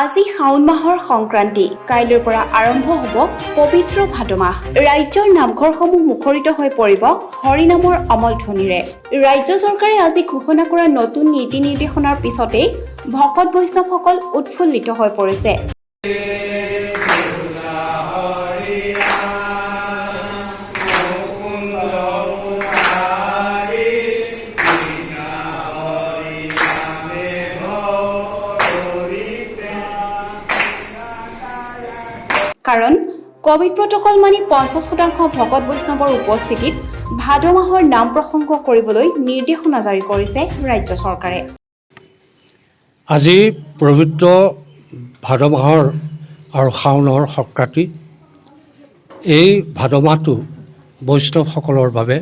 আজি শাওন মাহৰ সংক্ৰান্তি কাইলৈৰ পৰা আৰম্ভ হ'ব পবিত্ৰ ভাদ মাহ। ৰাজ্যৰ নামঘৰসমূহ মুখৰিত হৈ পৰিব হৰিনামৰ অমল ধ্বনিৰে। ৰাজ্য চৰকাৰে আজি ঘোষণা কৰা নতুন নীতি নিৰ্দেশনাৰ পিছতেই ভকত বৈষ্ণৱসকল উৎফুল্লিত হৈ পৰিছে। কাৰণ কোভিড প্ৰটকল মানি 50% ভকত বৈষ্ণৱৰ উপস্থিতিত ভাদ মাহৰ নাম প্ৰসংগ কৰিবলৈ নিৰ্দেশনা জাৰি কৰিছে ৰাজ্য চৰকাৰে। আজি পবিত্ৰ ভাদ মাহৰ আৰু শাওনৰ সংক্ৰান্তি। এই ভাদ মাহটো বৈষ্ণৱসকলৰ বাবে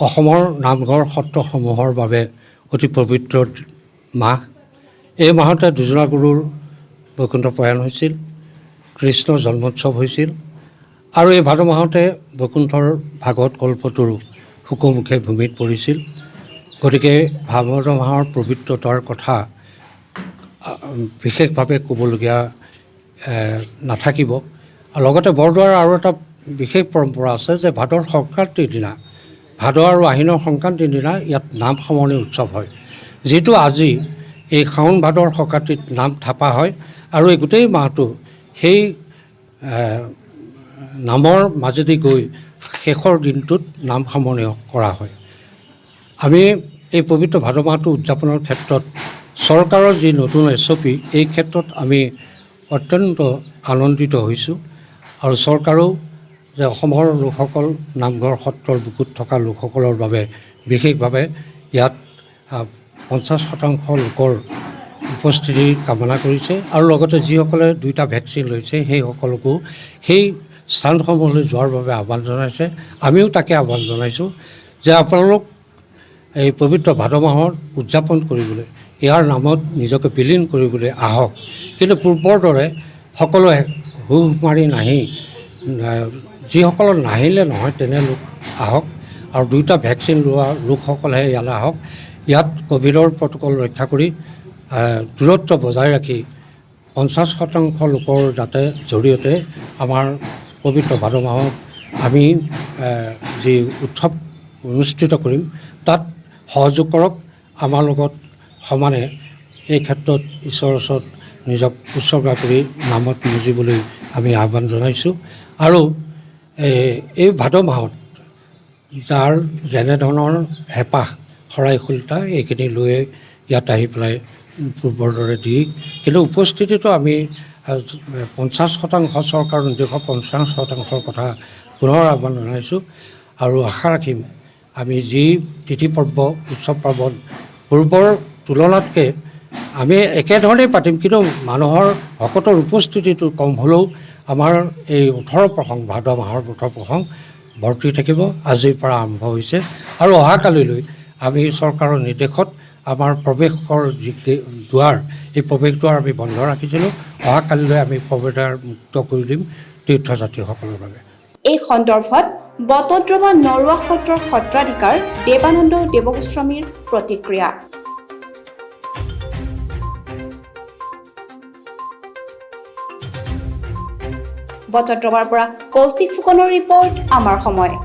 অসমৰ নামঘৰ সত্ৰসমূহৰ বাবে অতি পবিত্ৰ মাহ। এই মাহতে দুজনা গুৰুৰ বৈকুণ্ঠ প্ৰয়াণ হৈছিল, কৃষ্ণ জন্মোৎসৱ হৈছিল আৰু এই ভাদ মাহতে বৈকুণ্ঠৰ ভাগৱত কল্পতৰু শুকমুখে ভূমিত পৰিছিল। গতিকে ভাদ মাহৰ পবিত্ৰতাৰ কথা বিশেষভাৱে ক'বলগীয়া নাথাকিব। লগতে বৰদোৱাৰ আৰু এটা বিশেষ পৰম্পৰা আছে যে ভাদৰ সংক্ৰান্তিৰ দিনা, ভাদ আৰু আহিনৰ সংক্ৰান্তিৰ দিনা ইয়াত নাম সামৰণি উৎসৱ হয়, যিটো আজি এই শাওন ভাদৰ সংক্ৰান্তিত নাম থাপা হয় আৰু এই গোটেই মাহটো সেই নামৰ মাজেদি গৈ শেষৰ দিনটোত নাম সামৰণি কৰা হয়। আমি এই পবিত্ৰ ভাদ মাহটো উদযাপনৰ ক্ষেত্ৰত চৰকাৰৰ যি নতুন SOP, এই ক্ষেত্ৰত আমি অত্যন্ত আনন্দিত হৈছোঁ আৰু চৰকাৰেও যে অসমৰ লোকসকল নামঘৰ সত্ৰৰ বুকুত থকা লোকসকলৰ বাবে বিশেষভাৱে ইয়াত 50% লোকৰ উপস্থিতি কামনা কৰিছে আৰু লগতে যিসকলে 2টা ভেকচিন লৈছে সেই সকলকো সেই স্থানসমূহলৈ যোৱাৰ বাবে আহ্বান জনাইছে। আমিও তাকে আহ্বান জনাইছোঁ যে আপোনালোক এই পবিত্ৰ ভাদ মাহত উদযাপন কৰিবলৈ, ইয়াৰ নামত নিজকে বিলীন কৰিবলৈ আহক। কিন্তু পূৰ্বৰ দৰে সকলোৱে হুহ মাৰি নাহি, যিসকলৰ নাহিলে নহয় তেনে লোক আহক আৰু 2টা ভেকচিন লোৱা লোকসকলেহে ইয়ালৈ আহক। ইয়াত ক'ভিডৰ প্ৰট'কল ৰক্ষা কৰি দূৰত্ব বজাই ৰাখি 50% লোকৰ যাতে জৰিয়তে আমাৰ পবিত্ৰ ভাদ মাহত আমি যি উৎসৱ অনুষ্ঠিত কৰিম তাত সহযোগ কৰক। আমাৰ লগত সমানে এই ক্ষেত্ৰত ঈশ্বৰৰ ওচৰত নিজক উৎসৰ্গা কৰি নামত মজিবলৈ আমি আহ্বান জনাইছোঁ। আৰু এই ভাদ মাহত যাৰ যেনেধৰণৰ হেঁপাহ শৰাইশীলতা এইখিনি লৈয়ে ইয়াত আহি পেলাই পূৰ্বৰ দৰে দি, কিন্তু উপস্থিতিটো আমি 50% চৰকাৰৰ নিৰ্দেশৰ 50%ৰ কথা পুনৰ আহ্বান জনাইছোঁ আৰু আশা ৰাখিম আমি যি তিথি পৰ্ব উৎসৱ পাৰ্বণ পূৰ্বৰ তুলনাতকৈ আমি একেধৰণেই পাতিম, কিন্তু মানুহৰ ভকতৰ উপস্থিতিটো কম হ'লেও আমাৰ এই 18 প্ৰসং ভাদ মাহৰ 18 প্ৰসং ভৰ্তি থাকিব। আজিৰ পৰা আৰম্ভ হৈছে আৰু অহাকালিলৈ আমি চৰকাৰৰ নিৰ্দেশত আমাৰ প্ৰৱেশৰ যি দুৱাৰ, এই প্ৰৱেশ দুৱাৰ আমি বন্ধ ৰাখিছিলোঁ। অহাকালিলৈ আমি প্ৰৱেশদ্বাৰ মুক্ত কৰি দিম তীৰ্থযাত্ৰীসকলৰ বাবে। এই সন্দৰ্ভত বটদ্ৰৱা নৰুৱা সত্ৰৰ সত্ৰাধিকাৰ দেৱানন্দ দেৱগোস্বামীৰ প্ৰতিক্ৰিয়া। বটদ্ৰৱাৰ পৰা কৌশিক ফুকনৰ ৰিপৰ্ট, আমাৰ সময়।